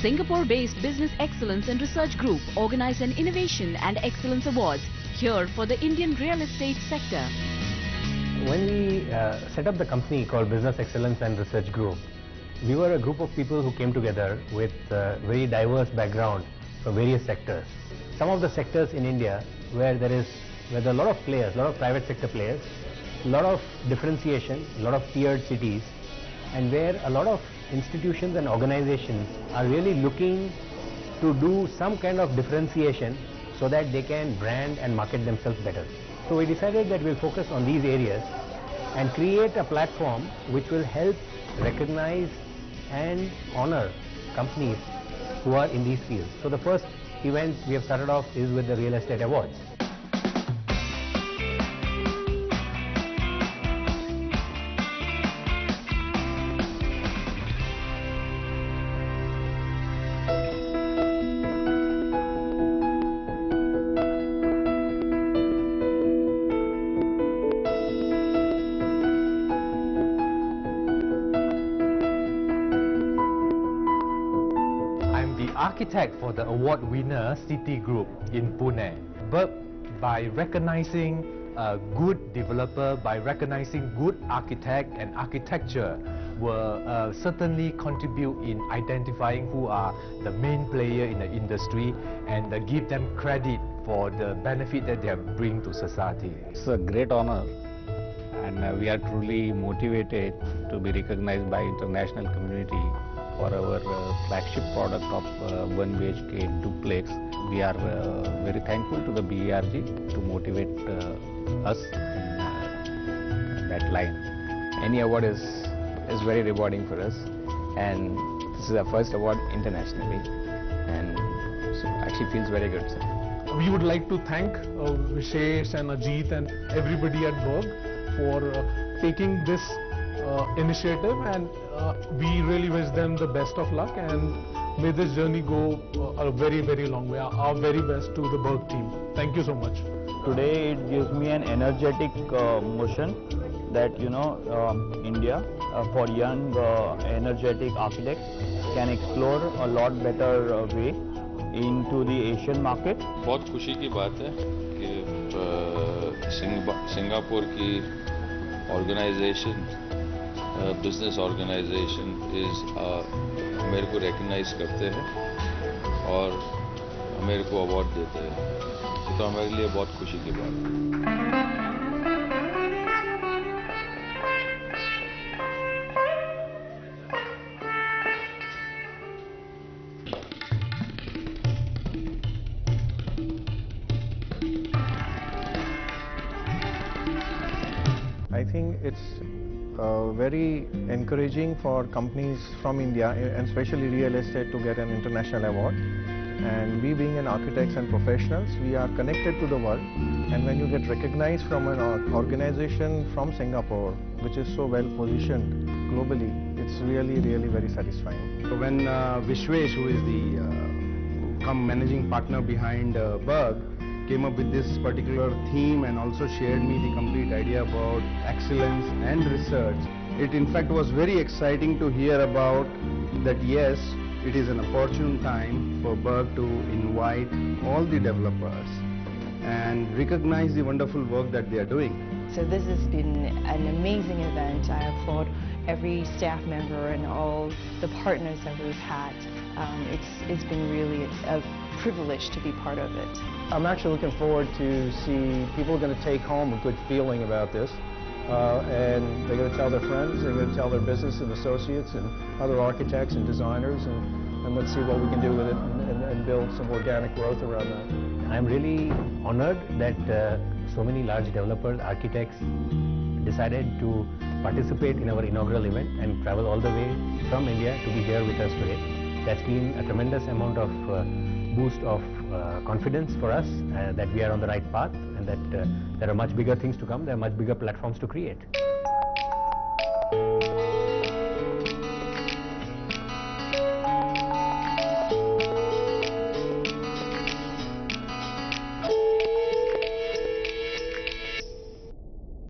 Singapore-based Business Excellence and Research Group organized an Innovation and Excellence Awards here for the Indian real estate sector. When we set up the company called Business Excellence and Research Group, we were a group of people who came together with very diverse background from various sectors. Some of the sectors in India where there are a lot of players, a lot of private sector players, a lot of differentiation, a lot of tiered cities, and where a lot of institutions and organizations are really looking to do some kind of differentiation so that they can brand and market themselves better. So we decided that we'll focus on these areas and create a platform which will help recognize and honor companies who are in these fields. So the first event we have started off is with the Real Estate Awards. Architect for the award winner City Group in Pune. But by recognizing a good developer, by recognizing good architect and architecture will certainly contribute in identifying who are the main player in the industry and give them credit for the benefit that they bring to society. It's a great honor, and we are truly motivated to be recognized by international community for our flagship product of 1 BHK duplex. We are very thankful to the BERG to motivate us in that line. Any award is very rewarding for us, and this is our first award internationally, and so actually feels very good, sir. We would like to thank Vishesh and Ajit and everybody at Berg for taking this initiative, and we really wish them the best of luck, and may this journey go a very, very long way. Our very best to the Berg team. Thank you so much. Today it gives me an energetic motion that India for young energetic architects can explore a lot better way into the Asian market. बहुत खुशी की बात है कि Singapore की organisation business organisation मेरे को recognise करते हैं और मेरे को अवार्ड देते हैं, तो हमारे लिए बहुत खुशी की बात है। I think it's very encouraging for companies from India, and especially real estate, to get an international award. And we being an architects and professionals, we are connected to the world. And when you get recognized from an organization from Singapore, which is so well positioned globally, it's really, really very satisfying. So when Vishwesh, who is the managing partner behind Berg, came up with this particular theme and also shared me the complete idea about excellence and research, it in fact was very exciting to hear about that. Yes, it is an opportune time for Berg to invite all the developers and recognize the wonderful work that they are doing. So this has been an amazing event. I applaud every staff member and all the partners that we've had. It's been really a privilege to be part of it. I'm actually looking forward to see people are going to take home a good feeling about this, and they're going to tell their friends, they're going to tell their business and associates and other architects and designers, and let's see what we can do with it and build some organic growth around that. I'm really honored that so many large developers, architects decided to participate in our inaugural event and travel all the way from India to be here with us today. That's been a tremendous amount of boost of confidence for us that we are on the right path, and that there are much bigger things to come, there are much bigger platforms to create.